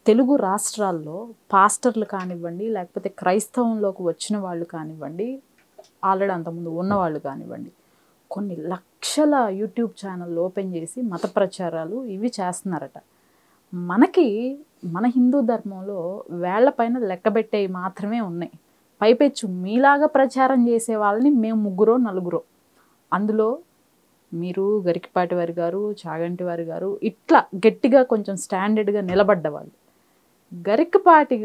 తెలుగు రాష్ట్రాల్లో పాస్టర్లు కానివ్వండి, లేకపోతే క్రైస్తవంలోకి వచ్చిన వాళ్ళు కానివ్వండి, ఆల్రెడీ అంతకుముందు ఉన్నవాళ్ళు కానివ్వండి, కొన్ని లక్షల యూట్యూబ్ ఛానల్ ఓపెన్ చేసి మత ప్రచారాలు ఇవి చేస్తున్నారట. మనకి మన హిందూ ధర్మంలో వేళ్లపైన లెక్కబెట్టేవి మాత్రమే ఉన్నాయి. పైపెచ్చు మీలాగా ప్రచారం చేసే వాళ్ళని మేము ముగ్గురో నలుగురో, అందులో మీరు గరికపాటి వారి గారు, చాగంటి వారి గారు, ఇట్లా గట్టిగా కొంచెం స్టాండర్డ్గా నిలబడ్డవాళ్ళు. గరికపాటి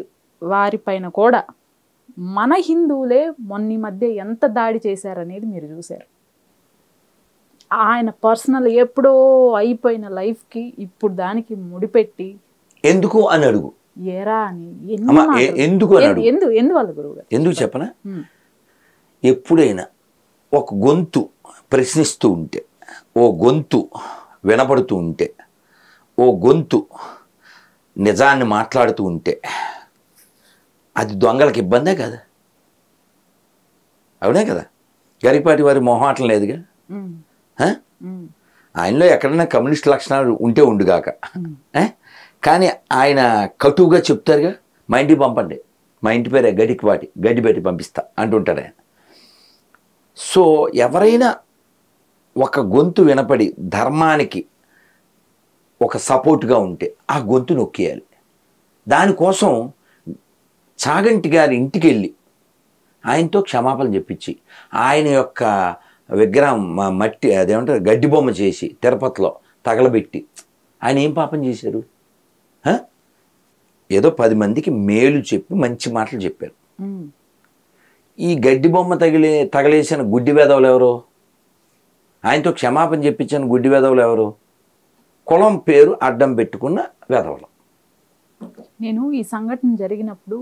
వారిపైన కూడా మన హిందువులే మొన్న మధ్య ఎంత దాడి చేశారనేది మీరు చూశారు. ఆయన పర్సనల్ ఎప్పుడో అయిపోయిన లైఫ్కి ఇప్పుడు దానికి ముడిపెట్టి ఎందుకు అని అడుగు. ఏరా అని ఎందుకు ఎందువల్ల గురువు గారు ఎందుకు చెప్పనా? ఎప్పుడైనా ఒక గొంతు ప్రశ్నిస్తూ ఉంటే, ఓ గొంతు వినపడుతూ ఉంటే, ఓ గొంతు నిజాన్ని మాట్లాడుతూ ఉంటే అది దొంగలకు ఇబ్బందే కదా? అవునే కదా? గరికపాటి వారి మొహాటం లేదుగా. ఆయనలో ఎక్కడైనా కమ్యూనిస్ట్ లక్షణాలు ఉంటే ఉండుగాక, కానీ ఆయన కటువుగా చెప్తారుగా, మా ఇంటికి పంపండి, మా ఇంటి పేరే గడికిపాటి, గడ్డి పెట్టి పంపిస్తా అంటుంటాడు ఆయన. సో ఎవరైనా ఒక గొంతు వినపడి ధర్మానికి ఒక సపోర్ట్గా ఉంటే ఆ గొంతు నొక్కేయాలి. దానికోసం చాగంటి గారి ఇంటికి వెళ్ళి ఆయనతో క్షమాపణ చెప్పించి ఆయన యొక్క విగ్రహం మట్టి అదేమంటారు గడ్డి బొమ్మ చేసి తిరుపతిలో తగలబెట్టి ఆయన ఏం పాపం చేశారు? ఏదో 10 మందికి మేలు చెప్పి మంచి మాటలు చెప్పారు. ఈ గడ్డి బొమ్మ తగలేసిన గుడ్డి వేదవులు ఎవరు? ఆయనతో క్షమాపణ చెప్పించిన గుడ్డి వేదవులు ఎవరు? కులం పేరు అడ్డం పెట్టుకున్న వేదవులు. నేను ఈ సంఘటన జరిగినప్పుడు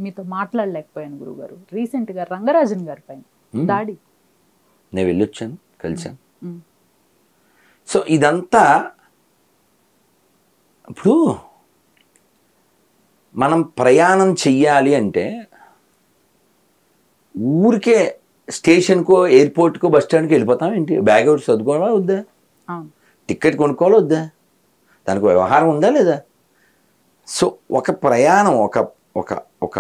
మీతో మాట్లాడలేకపోయాను గురుగారు. రీసెంట్గా రంగరాజన్ గారి పైన దాడి నేను వెళ్ళొచ్చాను, కలిశాను. సో ఇదంతా ఇప్పుడు మనం ప్రయాణం చెయ్యాలి అంటే ఊరికే స్టేషన్కో ఎయిర్పోర్ట్కో బస్ స్టాండ్కి వెళ్ళిపోతాం ఏంటి? బ్యాగ్ ఒకటి చదువుకోవాలా వద్దా? టికెట్ కొనుక్కోవాలా వద్దా? దానికి వ్యవహారం ఉందా లేదా? సో ఒక ప్రయాణం ఒక ఒక ఒక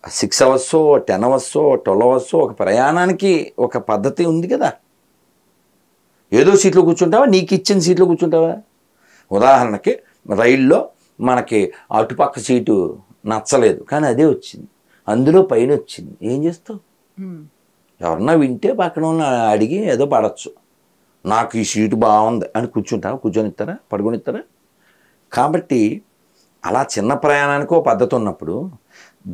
6 అవర్స్ 10 అవర్స్ 12 అవర్స్ ఒక ప్రయాణానికి ఒక పద్ధతి ఉంది కదా. ఏదో సీట్లో కూర్చుంటావా, నీకు ఇచ్చిన సీట్లో కూర్చుంటావా? ఉదాహరణకి రైల్లో మనకి అటుపక్క సీటు నచ్చలేదు, కానీ అదే వచ్చింది, అందులో పైన వచ్చింది, ఏం చేస్తావు? ఎవరన్నా వింటే పక్కన అడిగి ఏదో పడవచ్చు. నాకు ఈ సీటు బాగుంది అని కూర్చుంటావా? కూర్చొనిస్తారా? పడుకొనిస్తారా? కాబట్టి అలా చిన్న ప్రయాణానికి ఓ పద్ధతి ఉన్నప్పుడు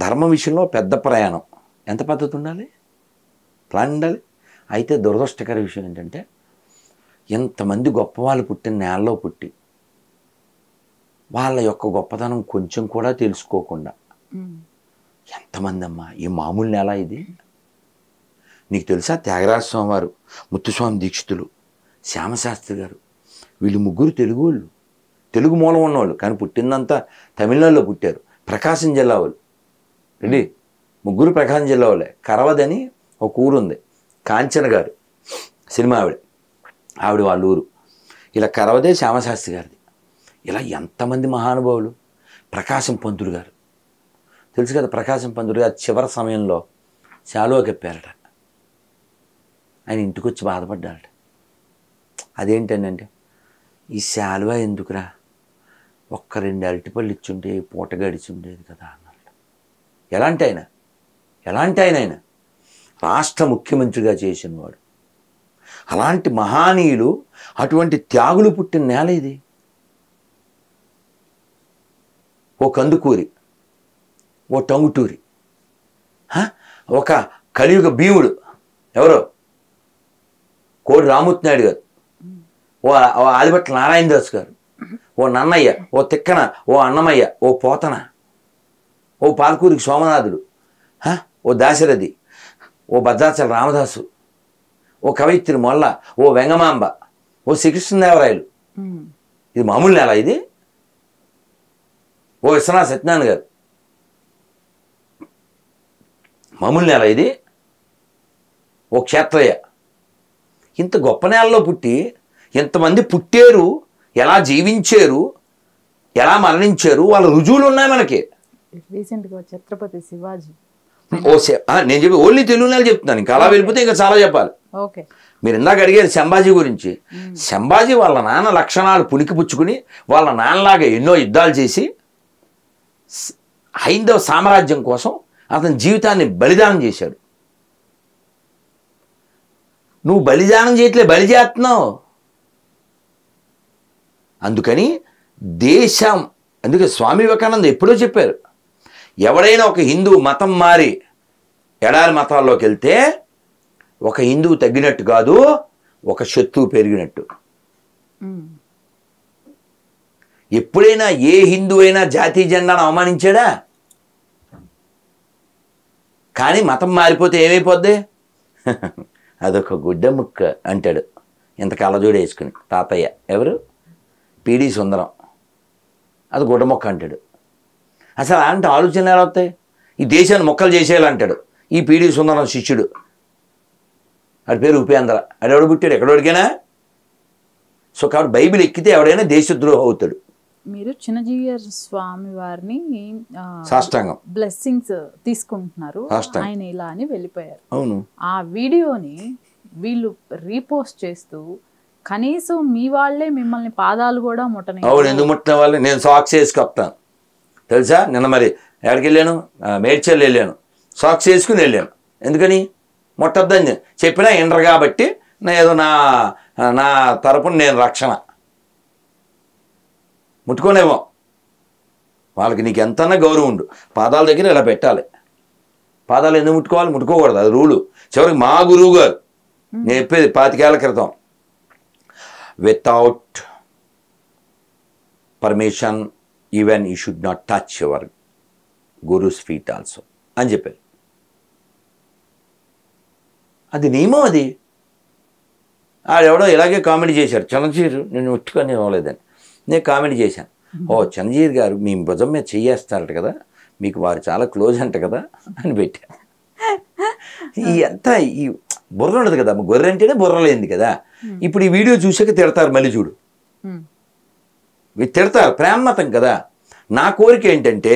ధర్మ విషయంలో పెద్ద ప్రయాణం ఎంత పద్ధతి ఉండాలి? ప్లాన్ ఉండాలి. అయితే దురదృష్టకర విషయం ఏంటంటే ఎంతమంది గొప్పవాళ్ళు పుట్టిన నేలలో పుట్టి వాళ్ళ యొక్క గొప్పతనం కొంచెం కూడా తెలుసుకోకుండా ఎంతమంది అమ్మా, ఈ మామూలు నేల ఇది? నీకు తెలుసా, త్యాగరాజ స్వామి వారు, ముత్తుస్వామి దీక్షితులు, శ్యామశాస్త్రి గారు, వీళ్ళు ముగ్గురు తెలుగు వాళ్ళు, తెలుగు మూలం ఉన్నవాళ్ళు, కానీ పుట్టిందంతా తమిళనాడులో పుట్టారు. ప్రకాశం జిల్లా వాళ్ళు రెడీ, ముగ్గురు ప్రకాశం జిల్లా వాళ్ళే. కరవదని ఒక ఊరుంది, కాంచన గారు సినిమా ఆవిడ వాళ్ళ ఊరు. ఇలా కరవదే శ్యామశాస్త్రి గారిది. ఇలా ఎంతమంది మహానుభావులు. ప్రకాశం పంతులు గారు తెలుసు కదా, ప్రకాశం పంతులు గారు చివరి సమయంలో శాలువా కప్పారట. ఆయన ఇంటికి వచ్చి బాధపడ్డారట. అదేంటంటే, ఈ శాలువా ఎందుకురా, ఒక్క 2 అరటిపళ్ళు ఇచ్చుంటే పూట గడిచి ఉండేది కదా అన్నాడు. ఎలాంటి ఆయన రాష్ట్ర ముఖ్యమంత్రిగా చేసినవాడు. అలాంటి మహానీయులు, అటువంటి త్యాగులు పుట్టిన నేల ఇది. ఓ కందుకూరి, ఓ టంగుటూరి, ఒక కలియుగ భీముడు ఎవరో కోడి రామూర్తి నాయుడు గారు, ఓ ఆదిభట్ల నారాయణదాస్ గారు, ఓ నన్నయ్య, ఓ తిక్కన, ఓ అన్నమయ్య, ఓ పోతన, ఓ పాల్కూరికి సోమనాథుడు, ఓ దాశరథి, ఓ భద్రాచల రామదాసు, ఓ కవయిత్రి మొల్ల, ఓ వెంగమాంబ, ఓ శ్రీకృష్ణదేవరాయలు. ఇది మామూలు నేల ఇది? ఓ విశ్వనాథ సత్యనారాయణ గారు, మామూలు నేల ఇది? ఓ క్షేత్రయ్య. ఇంత గొప్ప నేలలో పుట్టి ఎంతమంది పుట్టారు, ఎలా జీవించారు, ఎలా మరణించారు, వాళ్ళ రుజువులు ఉన్నాయి మనకి. రీసెంట్గా ఛత్రపతి శివాజీ నేను చెప్పి ఓన్లీ తెలుగు నెల చెప్తున్నాను, ఇంకా అలా వెళ్ళిపోతే ఇంకా చాలా చెప్పాలి. ఓకే, మీరు ఇందాక అడిగారు సంభాజీ గురించి. సంభాజీ వాళ్ళ నాన్న లక్షణాలు పుణికిపుచ్చుకుని వాళ్ళ నాన్నలాగా ఎన్నో యుద్ధాలు చేసి హైందవ సామ్రాజ్యం కోసం అతని జీవితాన్ని బలిదానం చేశాడు. నువ్వు బలిదానం చేయట్లే, బలి చేస్తున్నావు. అందుకని దేశం, అందుకే స్వామి వివేకానంద ఎప్పుడో చెప్పారు, ఎవడైనా ఒక హిందువు మతం మారి ఎడారి మతాల్లోకి వెళ్తే ఒక హిందువు తగ్గినట్టు కాదు, ఒక శత్రువు పెరిగినట్టు. ఎప్పుడైనా ఏ హిందువు అయినా జాతీయ జెండాను అవమానించాడా? కానీ మతం మారిపోతే ఏమైపోద్ది? అదొక గుడ్డ ముక్క అంటాడు ఇంత కళ్ళజోడు వేసుకుని తాతయ్య. ఎవరు? పిడి సుందరం. అది గుడ్డ మొక్క అంటాడు. అసలు అలాంటి ఆలోచనలు ఎలా వస్తాయి? ఈ దేశాన్ని మొక్కలు చేసేయాలంటాడు ఈ పిడి సుందరం శిష్యుడు. వాడి పేరు ఉపేంద్ర. అది ఎవడు పుట్టాడు? ఎక్కడోడికైనా. సో కాబట్టి బైబిల్ ఎక్కితే ఎవడైనా దేశద్రోహం అవుతాడు. మీరు చిన్నజీవి స్వామి వారిని సాష్టాంగం బ్లెస్సింగ్స్ తీసుకుంటున్నారు, ఆయన ఇలా అని వెళ్ళిపోయారు. అవును. ఆ వీడియోని వీళ్ళు రీపోస్ట్ చేస్తూ కనీసం మీ వాళ్ళే మిమ్మల్ని పాదాలు కూడా ముట్టని. అవును, ఎందుకు ముట్టిన వాళ్ళు? నేను సాక్స్ వేసుకొస్తాను తెలుసా. నిన్న మరి ఎక్కడికి వెళ్ళాను? మేడ్చల్ వెళ్ళాను, సాక్స్ వేసుకుని వెళ్ళాను. ఎందుకని? ముట్టద్దని చెప్పినా ఎండరు కాబట్టి ఏదో నా తరపున నేను రక్షణ. ముట్టుకోనేమో వాళ్ళకి, నీకు ఎంతన్నా గౌరవం ఉండు, పాదాల దగ్గర ఇలా పెట్టాలి. పాదాలు ఎందుకు ముట్టుకోవాలి? ముట్టుకోకూడదు, అది రూలు. చివరికి మా గురువు గారు నేను చెప్పేది 25 ఏళ్ల క్రితం, without permission even you should not touch your gurus feet also అని చెప్పారు. అది నియమం. అది ఆడెవడో ఇలాగే కామెడీ చేశాడు, చిన్నజీరు నేను ముట్టుకొని ఇవ్వలేదని. నేను కామెడీ చేశాను, ఓ చిన్నజీవి గారు మీ భుజం మీద చెయ్యేస్తారట కదా, మీకు వారు చాలా క్లోజ్ అంట కదా అని పెట్టాను. ఈ అంతా ఈ బుర్ర ఉండదు కదా, గొర్రె అంటేనే బుర్ర లేనిది కదా. ఇప్పుడు ఈ వీడియో చూసాక తిడతారు, మళ్ళీ చూడు తిడతారు. ప్రేమ మతం కదా. నా కోరిక ఏంటంటే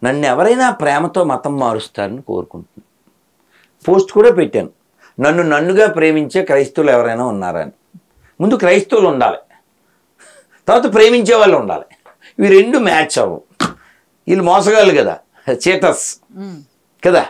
నన్ను ఎవరైనా ప్రేమతో మతం మారుస్తారని కోరుకుంటున్నాను. పోస్ట్ కూడా పెట్టాను, నన్నుగా ప్రేమించే క్రైస్తవులు ఎవరైనా ఉన్నారా అని. ముందు క్రైస్తవులు ఉండాలి, తర్వాత ప్రేమించే వాళ్ళు ఉండాలి. ఇవి రెండు మ్యాచ్ అవ్వవు. వీళ్ళు మోసగాళ్ళు కదా, చేటర్స్ కదా.